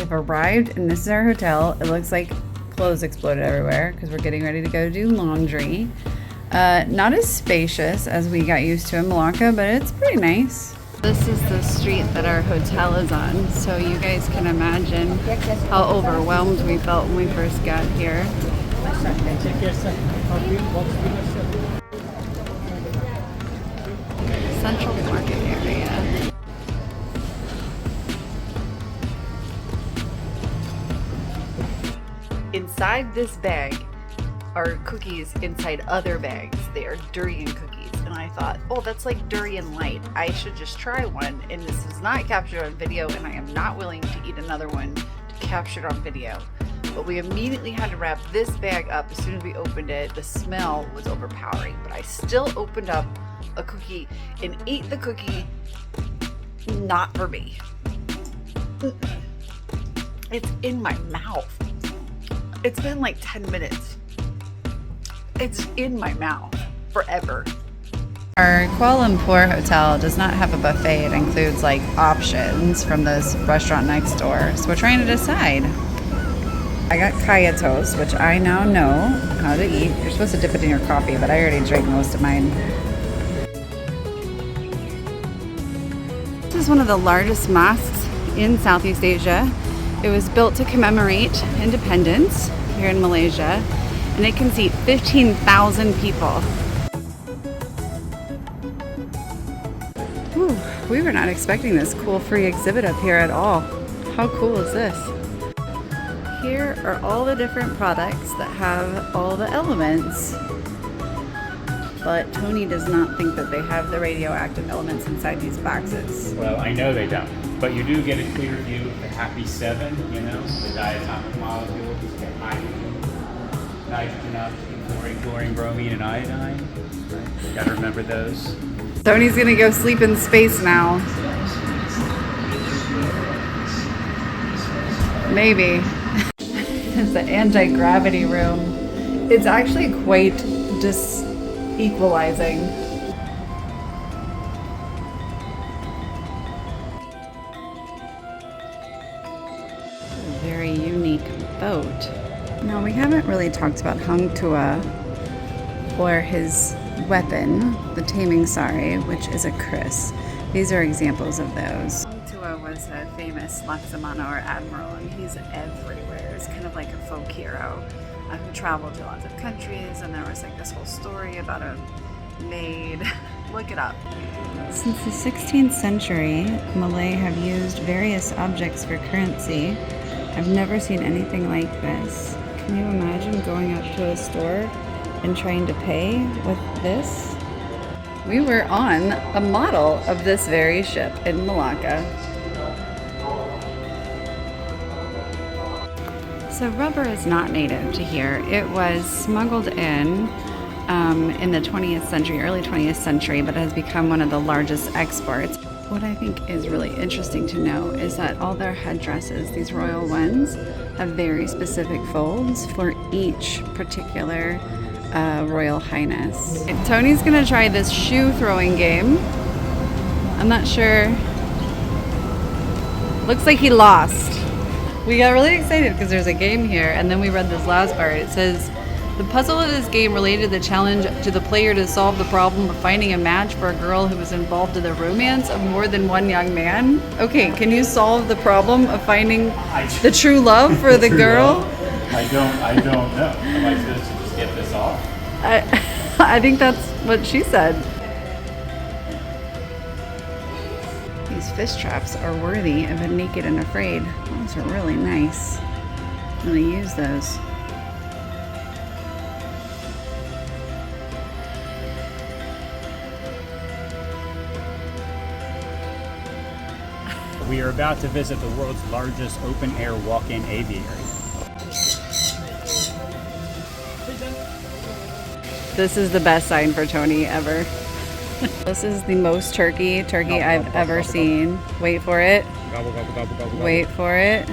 have arrived and this is our hotel. It looks like clothes exploded everywhere because we're getting ready to go do laundry. Not as spacious as we got used to in Malacca, but it's pretty nice. This is the street that our hotel is on, so you guys can imagine how overwhelmed we felt when we first got here. Central Market area. Inside this bag are cookies inside other bags. They are durian cookies. And I thought, oh, that's like durian light. I should just try one. And this is not captured on video, and I am not willing to eat another one to capture it on video. But we immediately had to wrap this bag up as soon as we opened it. The smell was overpowering, but I still opened up a cookie and ate the cookie. Not for me. It's in my mouth. It's been like 10 minutes. It's in my mouth forever. Our Kuala Lumpur hotel does not have a buffet. It includes like options from this restaurant next door. So we're trying to decide. I got kaya toast, which I now know how to eat. You're supposed to dip it in your coffee, but I already drank most of mine. This is one of the largest mosques in Southeast Asia. It was built to commemorate independence here in Malaysia, and it can seat 15,000 people. Whew, we were not expecting this cool free exhibit up here at all. How cool is this? Here are all the different products that have all the elements, but Tony does not think that they have the radioactive elements inside these boxes. Well, I know they don't, but you do get a clear view of the Happy 7, you know, the diatomic molecules, get hydrogen, nitrogen, oxygen, chlorine, bromine, and iodine. Right? You gotta remember those. Tony's gonna go sleep in space now. Maybe. It's the anti-gravity room. It's actually quite equalizing. Very unique boat. Now, we haven't really talked about Hang Tuah or his weapon, the Taming Sari, which is a kris. These are examples of those. Hang Tuah was a famous Laksamana or admiral, and he's everywhere. He's kind of like a folk hero who traveled to lots of countries, and there was like this whole story about a maid. Look it up. Since the 16th century, Malay have used various objects for currency. I've never seen anything like this. Can you imagine going up to a store and trying to pay with this? We were on a model of this very ship in Malacca. So rubber is not native to here. It was smuggled in the 20th century, early 20th century, but has become one of the largest exports. What I think is really interesting to know is that all their headdresses, these royal ones, have very specific folds for each particular Royal Highness. Tony's gonna try this shoe throwing game. I'm not sure. Looks like he lost. We got really excited because there's a game here, and then we read this last part. It says, the puzzle of this game related the challenge to the player to solve the problem of finding a match for a girl who was involved in the romance of more than one young man. Okay, can you solve the problem of finding the true love for the girl? Love? I don't know. Am I supposed to just get this off? I think that's what she said. These fish traps are worthy of a Naked and Afraid. Those are really nice. I'm gonna use those. We are about to visit the world's largest open-air walk-in aviary. This is the best sign for Tony ever. This is the most turkey I've ever seen. Wait for it. Gobble, gobble, gobble, gobble, gobble. Wait for it.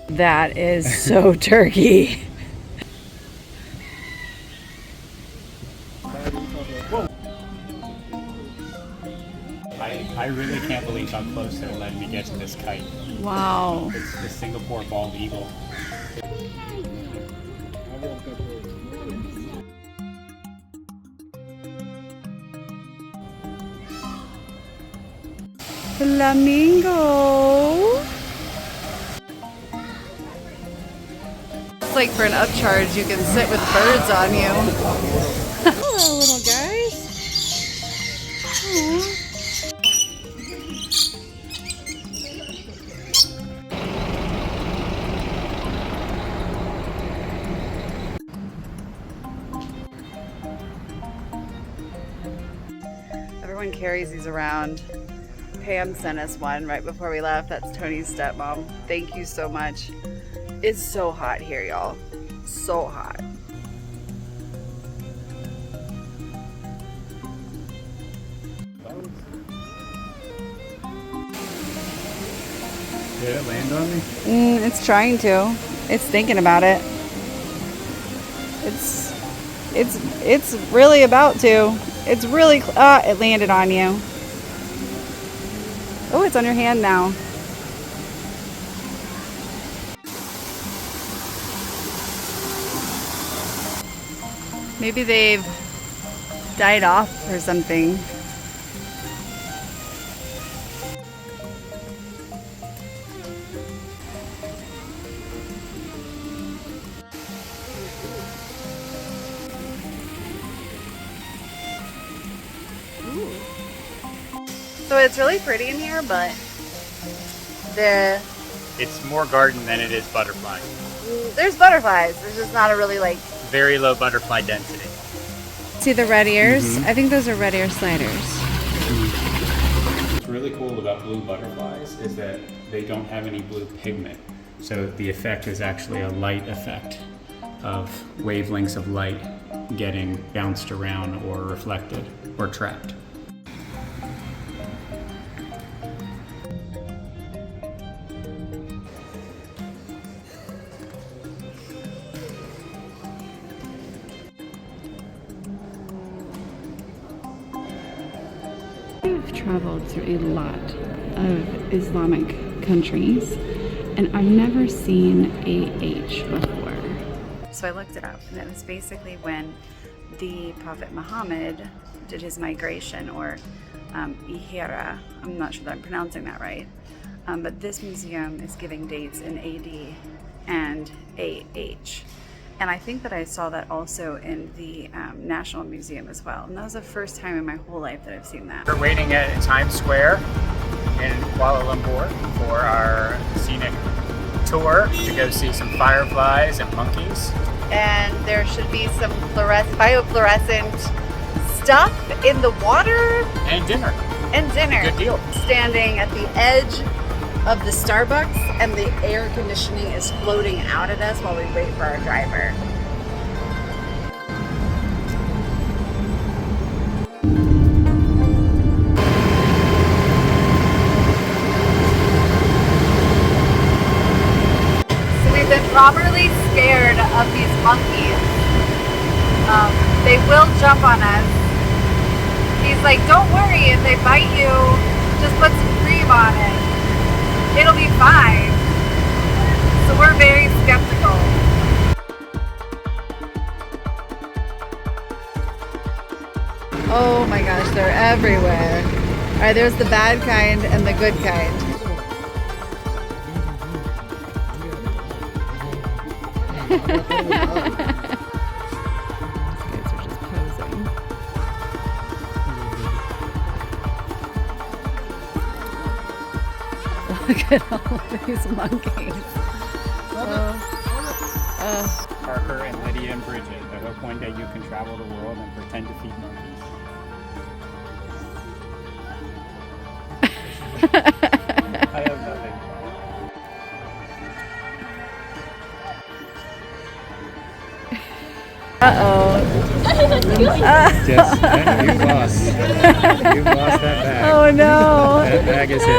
That is so turkey. I really can't believe how close they're letting me get to this kite. Wow. It's the Singapore bald eagle. Flamingo. It's like for an upcharge, you can sit with birds on you. Hello, little guys. Aww. Everyone carries these around. Pam sent us one right before we left. That's Tony's stepmom. Thank you so much. It's so hot here, y'all. So hot. Did it land on me? It's trying to. It's thinking about it. It's really about to. It's really, it landed on you. Oh, it's on your hand now. Maybe they've died off or something. So it's really pretty in here, but it's more garden than it is butterfly. There's butterflies. There's just not a really like Very low butterfly density. See the red ears? I think those are red ear sliders. What's really cool about blue butterflies is that they don't have any blue pigment. So the effect is actually a light effect of wavelengths of light getting bounced around or reflected or trapped. I've traveled through a lot of Islamic countries and I've never seen AH before. So I looked it up and it was basically when the Prophet Muhammad did his migration or Ihira. I'm not sure that I'm pronouncing that right. But this museum is giving dates in AD and AH. And I think that I saw that also in the National Museum as well. And that was the first time in my whole life that I've seen that. We're waiting at Times Square in Kuala Lumpur for our scenic tour to go see some fireflies and monkeys. And there should be some biofluorescent stuff in the water. And dinner. And dinner. Good deal. Standing at the edge of the Starbucks and the air conditioning is floating out at us while we wait for our driver. So we've been properly scared of these monkeys. They will jump on us. He's like, don't worry, if they bite you, just put some cream on it. It'll be fine. So we're very skeptical. Oh my gosh, they're everywhere. All right, there's the bad kind and the good kind. These guys are just posing. Look at all of these monkeys. Parker and Lydia and Bridget, I hope one day you can travel the world and pretend to feed monkeys. I have nothing. Jess, you've lost. You've lost that bag. Oh no. That bag is his.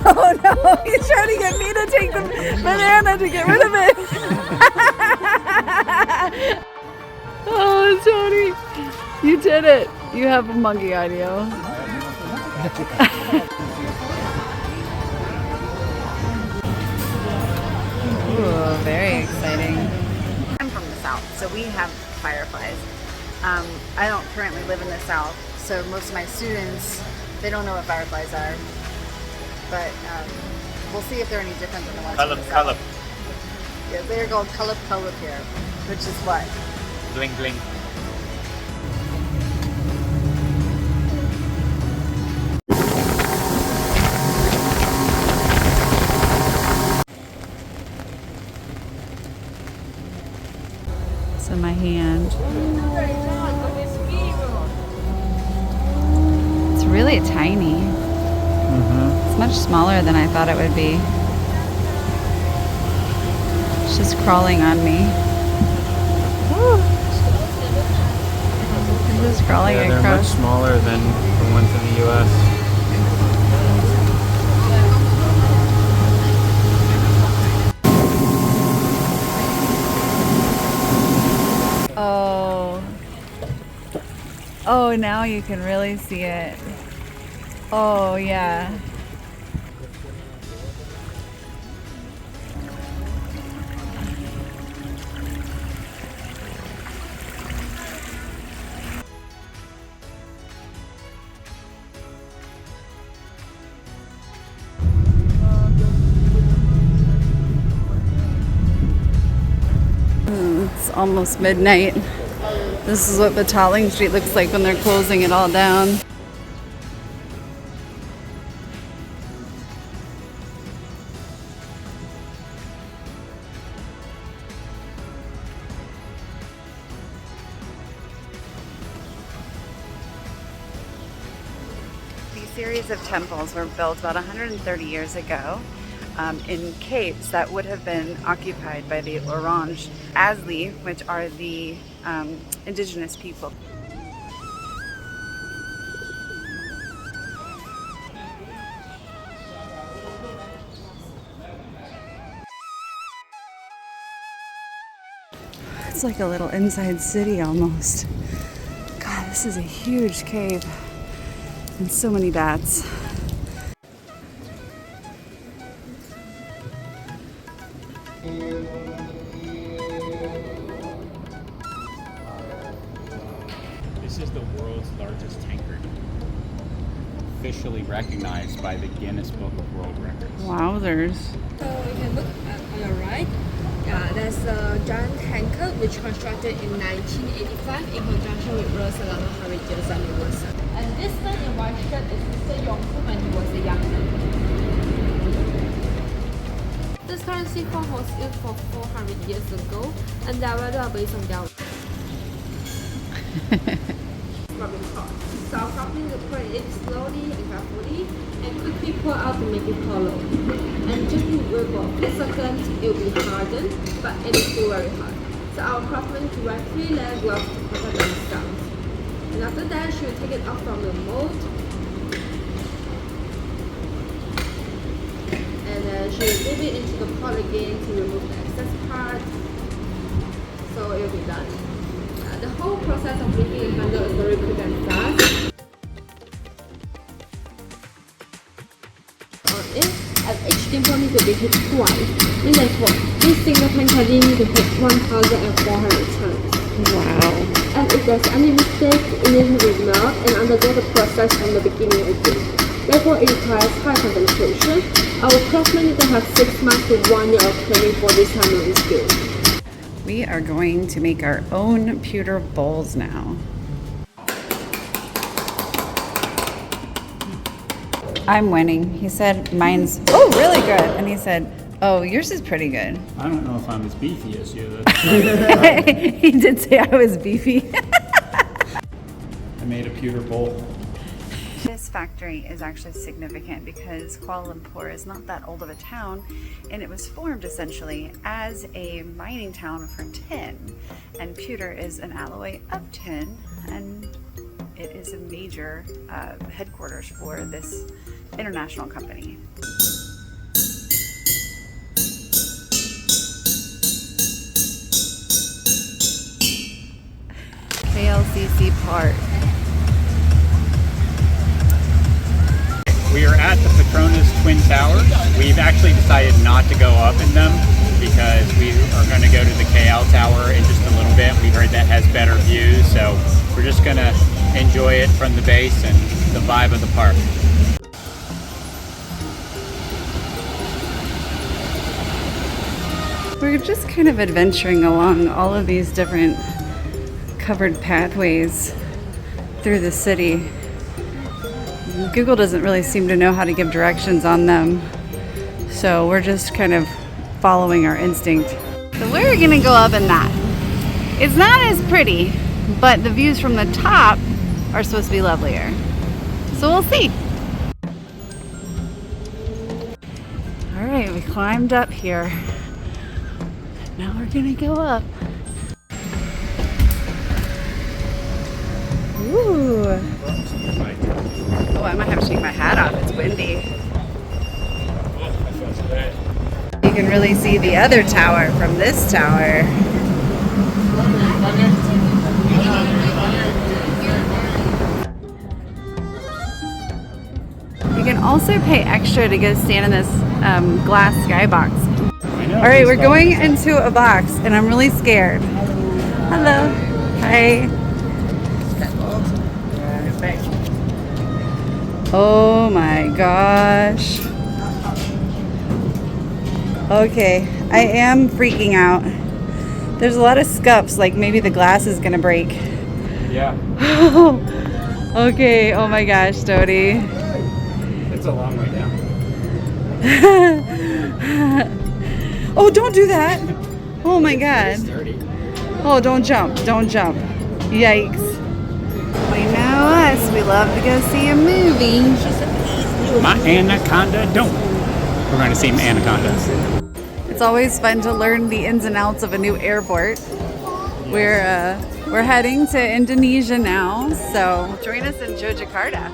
Oh no, he's trying to get me to take the banana to get rid of it. Oh, Tony. You did it. You have a monkey audio. Ooh, very exciting. I'm from the south, so we have fireflies. I don't currently live in the south, so most of my students, they don't know what fireflies are. But we'll see if they're any different than the ones from the south. Yeah, they're called Kuala Lumpur, which is what? Bling bling. So my hand. It's really tiny. It's much smaller than I thought it would be. It's just crawling on me. Woo. It's just crawling They're across. much smaller than the ones in the U.S. Oh. Oh, now you can really see it. Oh, yeah. It's almost midnight. This is what the Tolling Street looks like when they're closing it all down. These series of temples were built about 130 years ago in caves that would have been occupied by the Orange Asli, which are the indigenous people. It's like a little inside city almost. God, this is a huge cave and so many bats. This is the world's largest tankard, officially recognized by the Guinness Book of World Records. Wowzers. So you can look on the right. There's a giant tanker which constructed in 1985 in conjunction with Royal Selangor 100 years anniversary. And this man in white shirt is Mr. Yongfu when he was a young man. This currency form was used for 400 years ago, and their value are based on their rubbing pot. So our company will pour it slowly and carefully and quickly pour out to make it hollow. And just in about 2 seconds, it will be hardened, but it is still very hard. So our craftsmen directly wear gloves to protect themselves. And after that, she will take it off from the mold. And then she will dip it into the pot again to remove the excess part. So it will be done. The whole process of making a candle is very quick and fast. And each dimple needs to be hit twice. Meaning that for this single tanker, you need to hit 1,400 times. Wow. And if there's any mistake, it needs to be melt and undergo the process from the beginning again. Therefore, it requires high concentration. Our craftsmen need to have 6 months to 1 year of training for this handling skill. We are going to make our own pewter bowls now. I'm winning. He said mine's, oh, really good. And he said, oh, yours is pretty good. I don't know if I'm as beefy as you. That's He did say I was beefy. I made a pewter bowl. This factory is actually significant because Kuala Lumpur is not that old of a town, and it was formed essentially as a mining town for tin. And pewter is an alloy of tin, and it is a major headquarters for this international company. Fail LCC Park. We are at the Petronas Twin Towers. We've actually decided not to go up in them because we are going to go to the KL Tower in just a little bit. We heard that has better views, so we're just going to enjoy it from the base and the vibe of the park. We're just kind of adventuring along all of these different covered pathways through the city. Google doesn't really seem to know how to give directions on them, so we're just kind of following our instinct. So we're gonna go up in that. It's not as pretty, but the views from the top are supposed to be lovelier. So we'll see. All right, we climbed up here. Now we're gonna go up. Ooh. Oh, I might have to take my hat off. It's windy. You can really see the other tower from this tower. You can also pay extra to go stand in this glass skybox. All right, we're going into a box, and I'm really scared. Hello. Hi. Oh my gosh. Okay, I am freaking out. There's a lot of scuffs, like maybe the glass is gonna break. Yeah. Okay, oh my gosh, Dodie. It's a long way down. Oh, don't do that. Oh my God. Dirty. Oh, don't jump, don't jump. Yikes. We know us, we love to go see a movie. My anaconda don't. We're going to see anaconda. It's always fun to learn the ins and outs of a new airport. We're heading to Indonesia now, so join us in Yogyakarta.